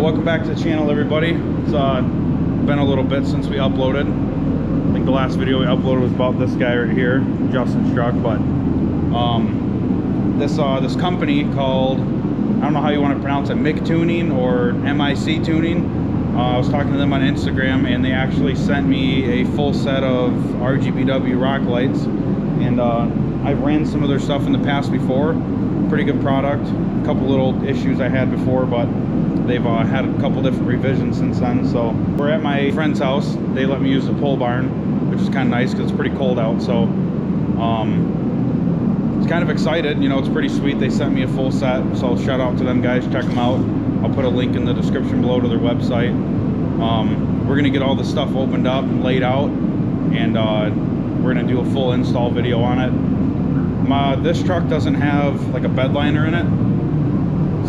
welcome back to the channel, everybody. It's been a little bit since we uploaded. I think the last video we uploaded was about this guy right here, Justin's truck. But this company called, I don't know how you want to pronounce it, MICTUNING or MICTUNING. I was talking to them on Instagram, and they actually sent me a full set of RGBW Rocklights, and I've ran some of their stuff in the past before. Pretty good product. A couple little issues I had before, but they've had a couple different revisions since then. So we're at my friend's house. They let me use the pole barn, which is kind of nice because it's pretty cold out. So it's kind of excited. You know, it's pretty sweet. They sent me a full set, so shout out to them guys. Check them out. I'll put a link in the description below to their website. We're gonna get all the stuff opened up and laid out, and we're gonna do a full install video on it. This truck doesn't have like a bed liner in it,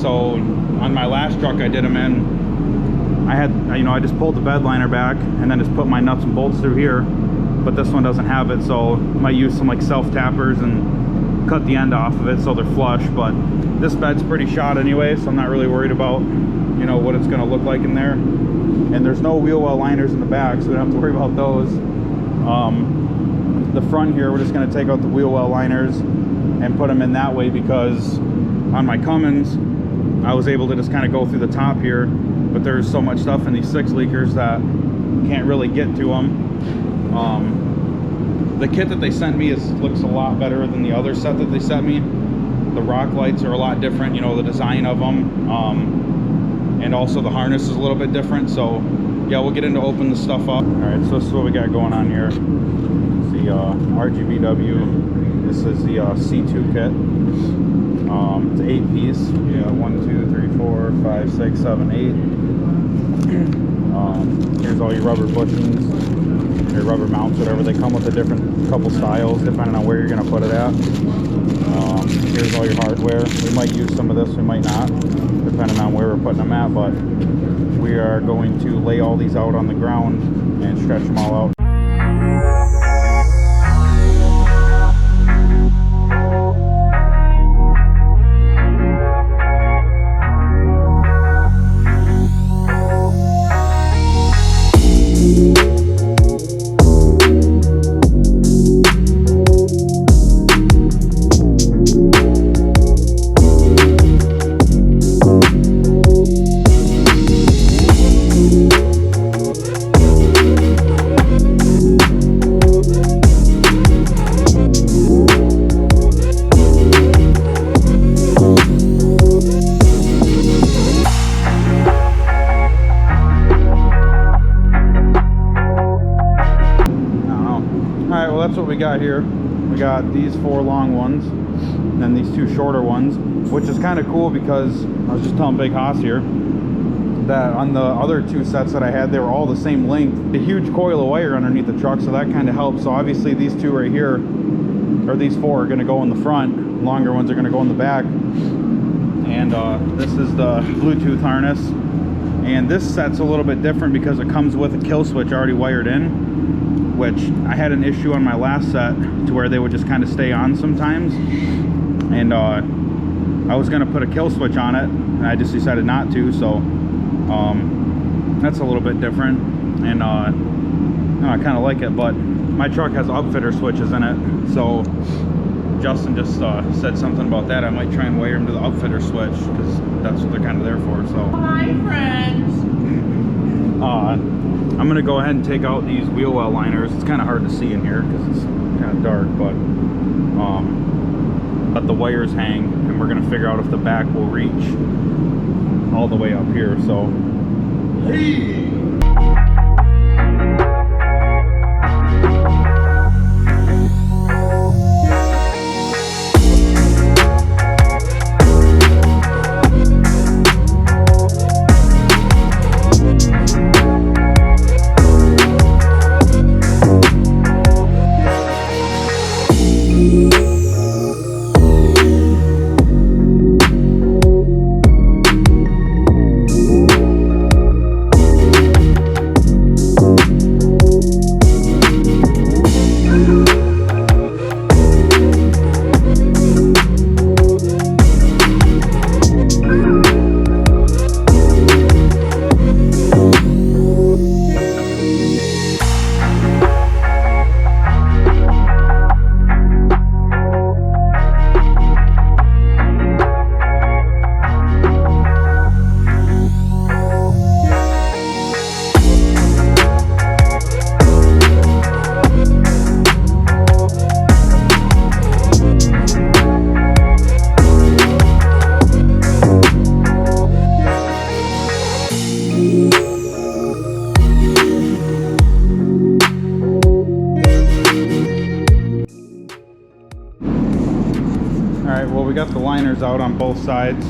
so on my last truck I did them in, I just pulled the bed liner back and then just put my nuts and bolts through here, but this one doesn't have it, so I might use some like self tappers and cut the end off of it so they're flush. But this bed's pretty shot anyway, so I'm not really worried about, you know, what it's going to look like in there. And there's no wheel well liners in the back, so we don't have to worry about those. The front here, we're just going to take out the wheel well liners and put them in that way, because on my Cummins I was able to just kind of go through the top here, but there's so much stuff in these 6 leakers that can't really get to them. The kit that they sent me looks a lot better than the other set that they sent me. The Rocklights are a lot different, you know, the design of them, and also the harness is a little bit different. So yeah, we'll get into open the stuff up. All right, so this is what we got going on here. It's the RGBW. This is the C2 kit. It's 8-piece. Yeah, 1, 2, 3, 4, 5, 6, 7, 8. Here's all your rubber bushings, your rubber mounts, whatever. They come with a different couple styles depending on where you're going to put it at. Here's all your hardware. We might use some of this, we might not, depending on where we're putting them at, but we are going to lay all these out on the ground and stretch them all out. That's what we got here. We got these 4 long ones and then these 2 shorter ones, which is kind of cool because I was just telling Big Hoss here that on the other 2 sets that I had, they were all the same length. A huge coil of wire underneath the truck, so that kind of helps. So obviously these 2 right here, or these 4, are going to go in the front. Longer ones are going to go in the back. And this is the Bluetooth harness. And this set's a little bit different because it comes with a kill switch already wired in, which I had an issue on my last set to where they would just kind of stay on sometimes. And I was going to put a kill switch on it, and I just decided not to. So that's a little bit different, and I kind of like it. But my truck has upfitter switches in it, so Justin just said something about that. I might try and wire them to the upfitter switch because that's what they're kind of there for. So hi friends. I'm gonna go ahead and take out these wheel well liners. It's kind of hard to see in here because it's kind of dark, but let the wires hang, and we're gonna figure out if the back will reach all the way up here. So hey. we got the liners out on both sides.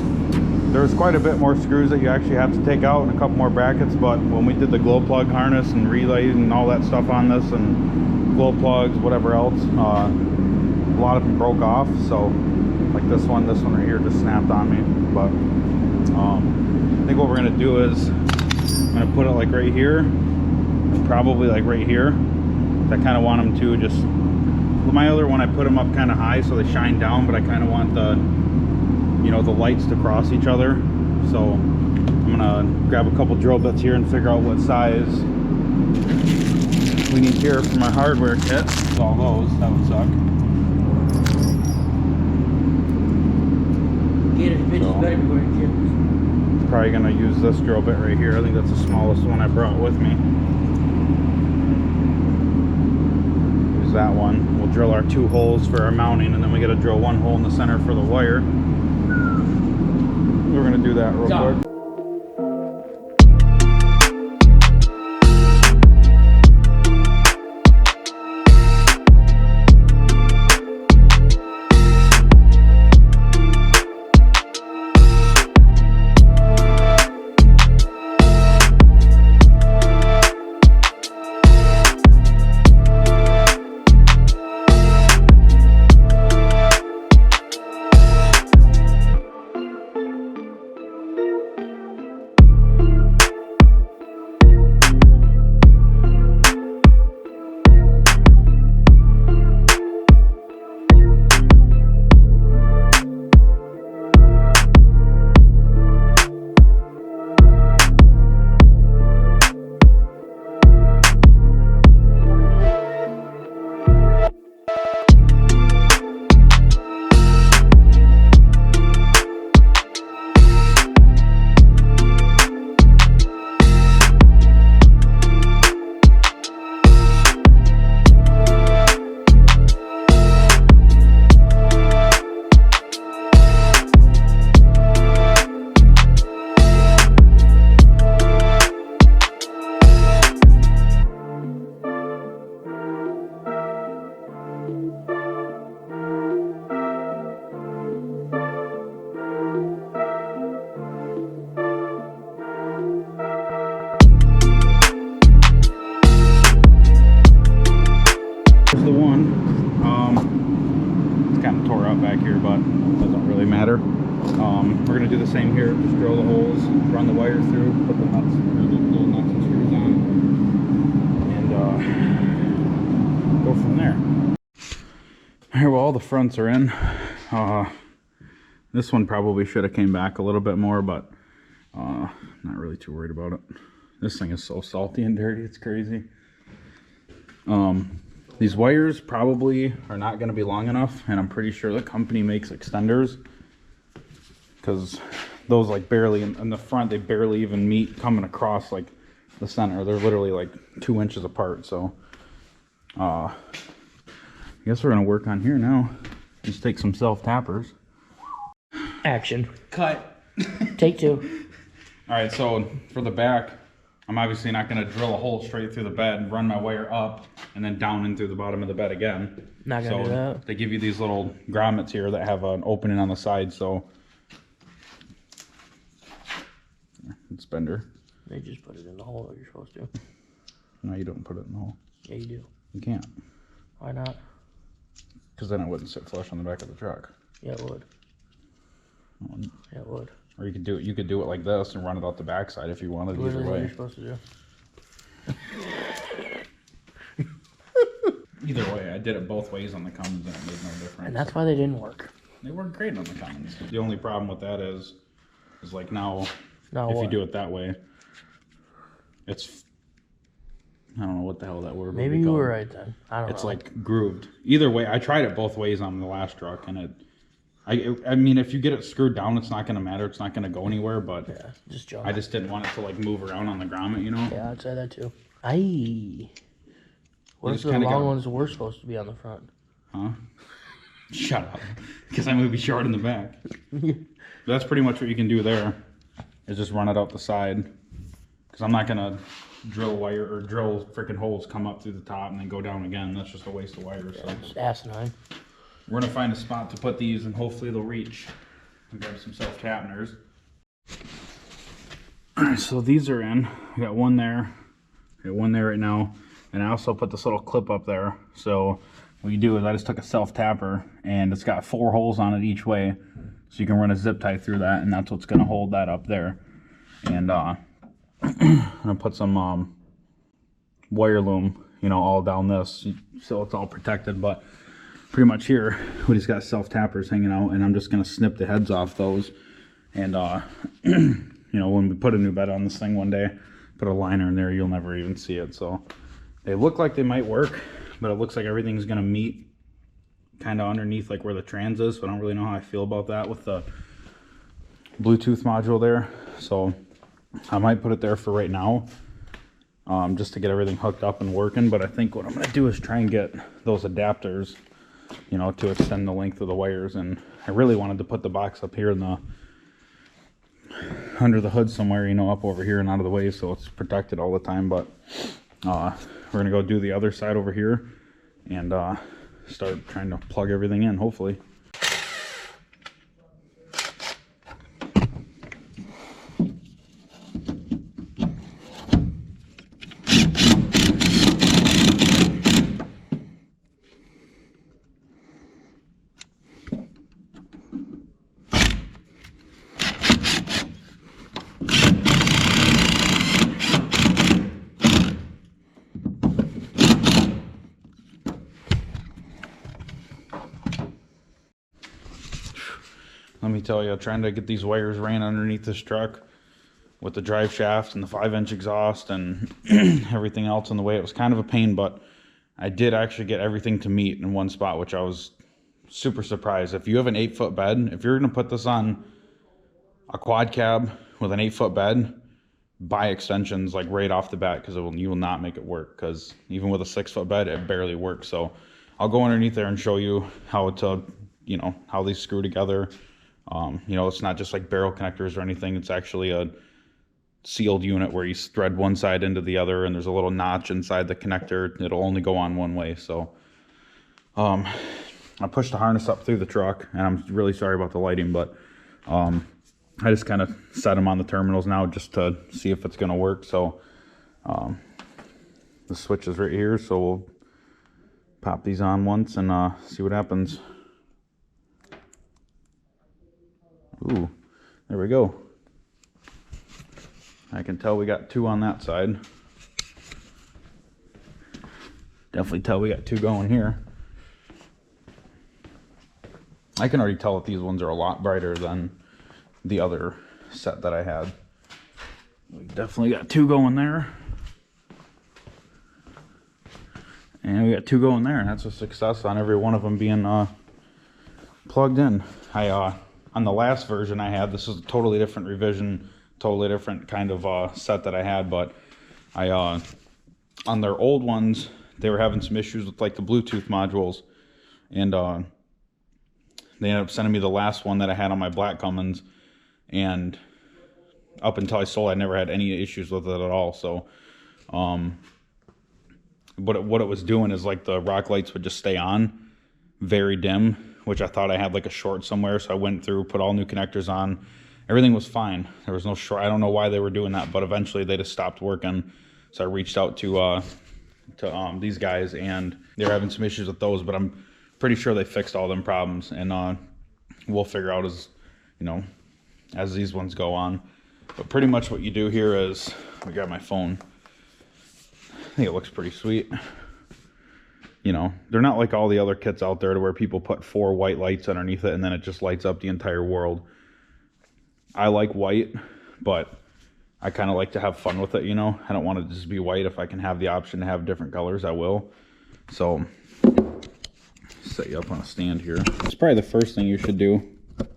There's quite a bit more screws that you actually have to take out and a couple more brackets, but when we did the glow plug harness and relays and all that stuff on this and glow plugs, whatever else, a lot of them broke off. So like this one right here just snapped on me. But I think what we're gonna do is I'm gonna put it like right here and probably like right here. I kind of want them to just, my other one I put them up kind of high so they shine down, but I kind of want the, you know, the lights to cross each other. So I'm gonna grab a couple drill bits here and figure out what size we need here for my hardware kit. All those, that would suck. Better be wearing jippers. Probably gonna use this drill bit right here. I think that's the smallest one I brought with me. Use that one. We'll drill our 2 holes for our mounting, and then we gotta drill 1 hole in the center for the wire. We're gonna do that real quick. The one it's kind of tore up back here, but it doesn't really matter. We're gonna do the same here. Just drill the holes, run the wire through, put the nuts, or the little nuts and screws on, and go from there. All right, well, all the fronts are in. This one probably should have came back a little bit more, but not really too worried about it. This thing is so salty and dirty, it's crazy. These wires probably are not going to be long enough, and I'm pretty sure the company makes extenders, because those like barely in the front, they barely even meet coming across like the center. They're literally like 2 inches apart. So I guess we're going to work on here now. Just take some self tappers. Action. Cut. Take 2. All right, so for the back, I'm obviously not going to drill a hole straight through the bed and run my wire up and then down in through the bottom of the bed again. Not going to do that. They give you these little grommets here that have an opening on the side, so it's bender. They just put it in the hole like you're supposed to. No, you don't put it in the hole. Yeah, you do. You can't. Why not? Because then it wouldn't sit flush on the back of the truck. Yeah, it would. Yeah, it would. Or you could do it. You could do it like this and run it out the backside if you wanted. Either What way. you're supposed to do. Either way, I did it both ways on the Cummins and it made no difference. And that's why they didn't work. They work great on the Cummins. The only problem with that is like now Now if what? you do it that way, it's, I don't know what the hell that word would Maybe be you called. were right then. I don't know. It's like grooved. Either way, I tried it both ways on the last truck, and I mean, if you get it screwed down, it's not going to matter. It's not going to go anywhere, but Yeah, just jump. I just didn't want it to like move around on the grommet, you know? Yeah, I'd say that too. Aye. What if just the kinda long got- ones were supposed to be on the front? Huh? Shut up. Because I'm going to be short in the back. That's pretty much what you can do there, is just run it out the side. Because I'm not going to drill wire or drill freaking holes, come up through the top and then go down again. That's just a waste of wire. So. It's asinine. We're gonna find a spot to put these and hopefully they'll reach. I'll grab some self-tappeners. Alright, so these are in. I got one there. I got one there right now. And I also put this little clip up there. So what you do is I just took a self-tapper and it's got 4 holes on it each way. So you can run a zip tie through that and that's what's gonna hold that up there. And I'm gonna put some wire loom, you know, all down this so it's all protected. But pretty much here we just got self-tappers hanging out and I'm just gonna snip the heads off those. And you know, when we put a new bed on this thing one day, put a liner in there, you'll never even see it. So they look like they might work, but it looks like everything's gonna meet kind of underneath like where the trans is. So I don't really know how I feel about that with the Bluetooth module there. So I might put it there for right now, just to get everything hooked up and working. But I think what I'm gonna do is try and get those adapters, you know, to extend the length of the wires. And I really wanted to put the box up here in the under the hood somewhere, you know, up over here and out of the way so it's protected all the time. But we're gonna go do the other side over here and start trying to plug everything in, hopefully. Let me tell you, trying to get these wires ran underneath this truck with the drive shaft and the 5-inch exhaust and everything else in the way, it was kind of a pain, but I did actually get everything to meet in one spot, which I was super surprised. If you have an 8-foot bed, if you're going to put this on a quad cab with an 8-foot bed, buy extensions like right off the bat, because you will not make it work, because even with a 6-foot bed, it barely works. So I'll go underneath there and show you how to, you know, how these screw together. You know, it's not just like barrel connectors or anything. It's actually a sealed unit where you thread one side into the other and there's a little notch inside the connector. It'll only go on one way. So I pushed the harness up through the truck, and I'm really sorry about the lighting, but I just kind of set them on the terminals now just to see if it's going to work. So the switch is right here, so we'll pop these on once and see what happens. Ooh, there we go. I can tell we got 2 on that side. Definitely tell we got 2 going here. I can already tell that these ones are a lot brighter than the other set that I had. We definitely got 2 going there. And we got 2 going there, and that's a success on every one of them being plugged in. On the last version I had, this is a totally different revision, totally different kind of set that I had, but on their old ones, they were having some issues with like the Bluetooth modules, and they ended up sending me the last one that I had on my black Cummins, and up until I sold, I never had any issues with it at all. So what it was doing is like the Rocklights would just stay on very dim, which I thought I had like a short somewhere. So I went through, put all new connectors on. Everything was fine. There was no short. I don't know why they were doing that, but eventually they just stopped working. So I reached out to these guys, and they were having some issues with those, but I'm pretty sure they fixed all them problems, and we'll figure out as, you know, as these ones go on. But pretty much what you do here is, I got my phone. I think it looks pretty sweet. You know, they're not like all the other kits out there to where people put 4 white lights underneath it and then it just lights up the entire world. I like white, but I kind of like to have fun with it, you know. I don't want it to just be white. If I can have the option to have different colors, I will. So, set you up on a stand here. It's probably the first thing you should do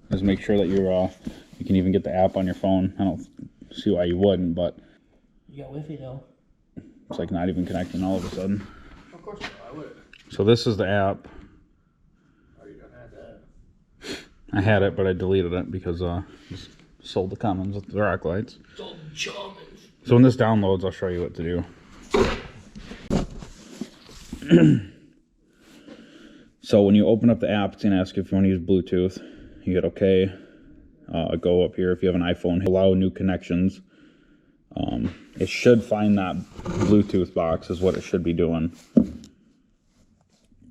is make sure that you can even get the app on your phone. I don't see why you wouldn't, but You got Wi-Fi though. it's like not even connecting all of a sudden. Of course not, I would. So this is the app. Oh, you don't have that. I had it, but I deleted it because just sold the Cummins with the Rocklights. Sold Cummins. So when this downloads, I'll show you what to do. So when you open up the app, it's going to ask you if you want to use Bluetooth. You hit OK. Go up here if you have an iPhone, allow new connections. It should find that Bluetooth box is what it should be doing.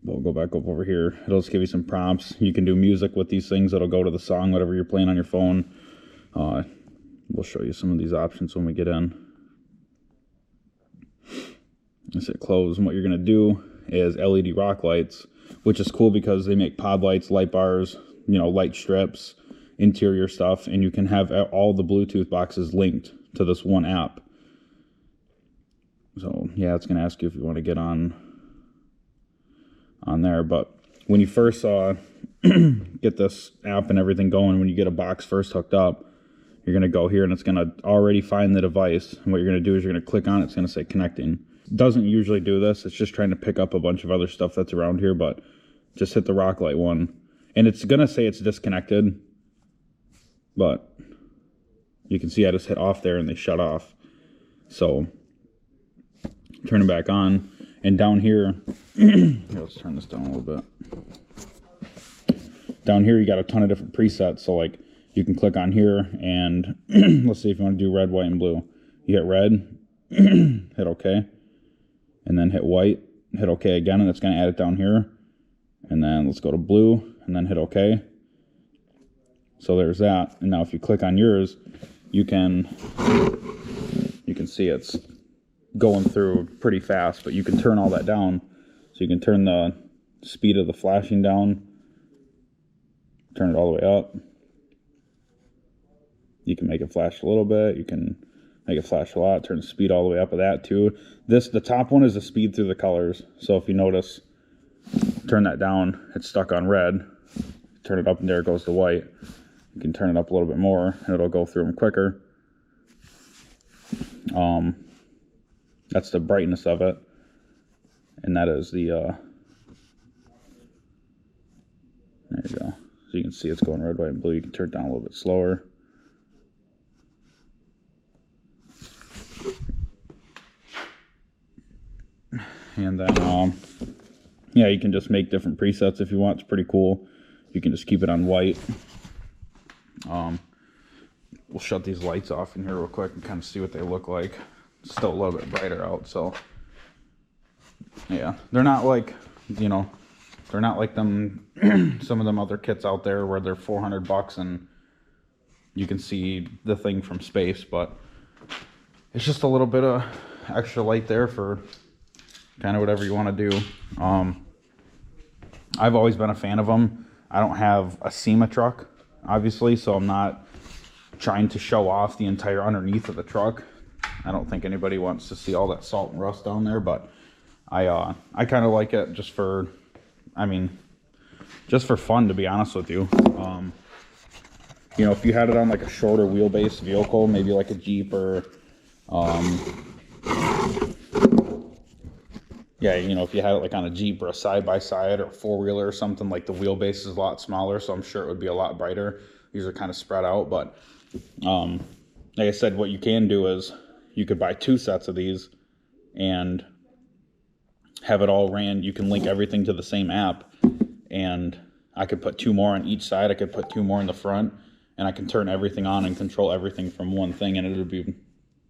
We'll go back up over here. It'll just give you some prompts. You can do music with these things. It'll go to the song, whatever you're playing on your phone. We'll show you some of these options when we get in. Let's hit close, and what you're going to do is LED rock lights, which is cool because they make pod lights, light bars, light strips, interior stuff, and you can have all the Bluetooth boxes linked to this one app. So yeah, it's going to ask you if you want to get on there. But when you first get this app and everything going, when you get a box first hooked up, you're going to go here and it's going to already find the device. And what you're going to do is you're going to click on it. It's going to say connecting. It doesn't usually do this. It's just trying to pick up a bunch of other stuff that's around here, but just hit the Rocklight one. And it's going to say it's disconnected, but you can see I just hit off there and they shut off. So turn it back on, and down here, let's turn this down a little bit. Down here you got a ton of different presets, so like you can click on here and let's see if you want to do red, white, and blue. You hit red, hit OK, and then hit white, hit OK again, and it's going to add it down here. And then let's go to blue and then hit OK. So there's that. And now if you click on yours, you can see it's going through pretty fast, but you can turn all that down. So you can turn the speed of the flashing down, turn it all the way up. You can make it flash a little bit, you can make it flash a lot, turn the speed all the way up of that too. The top one is the speed through the colors. So if you notice, turn that down, it's stuck on red. Turn it up and there it goes to white. You can turn it up a little bit more and it'll go through them quicker. That's the brightness of it, and that is the there you go. So you can see it's going red, white, and blue. You can turn it down a little bit slower. And then yeah, you can just make different presets if you want. It's pretty cool. You can just keep it on white. We'll shut these lights off in here real quick and kind of see what they look like. It's still a little bit brighter out, so yeah, they're not like, they're not like them some of them other kits out there where they're $400 and you can see the thing from space, but it's just a little bit of extra light there for kind of whatever you want to do. I've always been a fan of them. I don't have a SEMA truck, obviously, so I'm not trying to show off the entire underneath of the truck. I don't think anybody wants to see all that salt and rust down there, but I kind of like it just for, just for fun, to be honest with you. If you had it on like a shorter wheelbase vehicle, maybe like a Jeep or, yeah, if you had it like on a Jeep or a side-by-side or a four-wheeler or something, like the wheelbase is a lot smaller, so I'm sure it would be a lot brighter. These are kind of spread out, but like I said, what you can do is you could buy 2 sets of these and have it all ran. You can link everything to the same app, and I could put 2 more on each side. I could put 2 more in the front, and I can turn everything on and control everything from one thing, and it'll be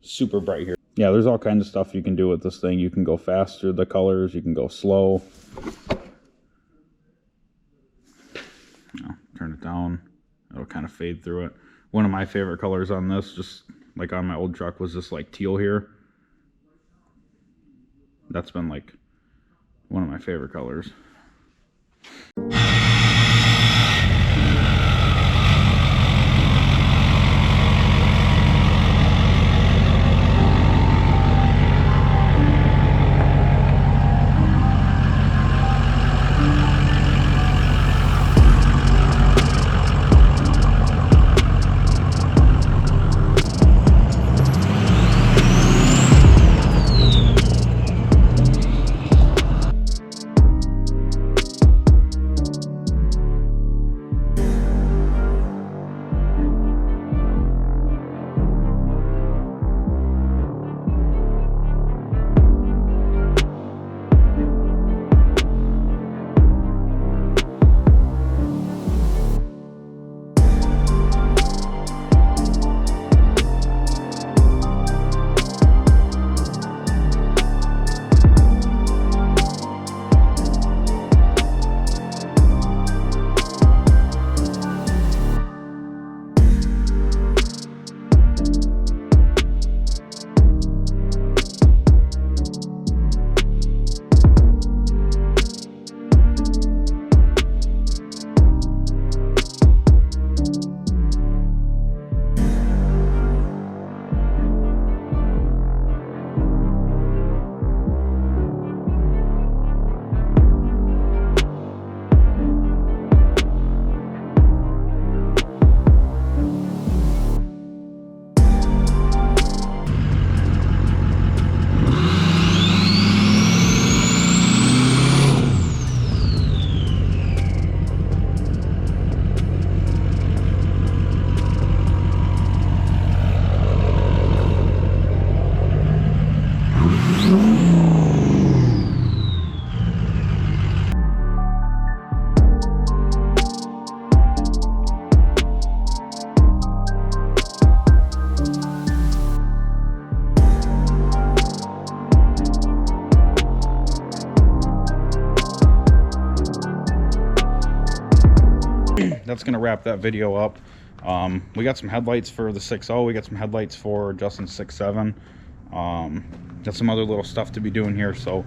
super bright here. Yeah, there's all kinds of stuff you can do with this thing. You can go fast through the colors. You can go slow. Turn it down. It'll kind of fade through it. One of my favorite colors on this, just like on my old truck, was this like teal here. That's been like one of my favorite colors. that's gonna wrap that video up. We got some headlights for the 6.0. We got some headlights for Justin's 6.7. Got some other little stuff to be doing here. So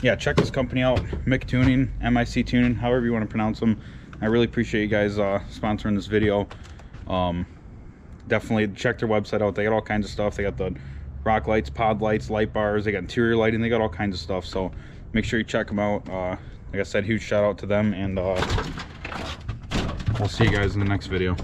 yeah, check this company out, MICTUNING, MICTUNING, however you want to pronounce them. I really appreciate you guys sponsoring this video. Definitely check their website out. They got all kinds of stuff. They got the Rocklights, pod lights, light bars. They got interior lighting. They got all kinds of stuff. So make sure you check them out. Like I said, huge shout out to them, and we'll see you guys in the next video.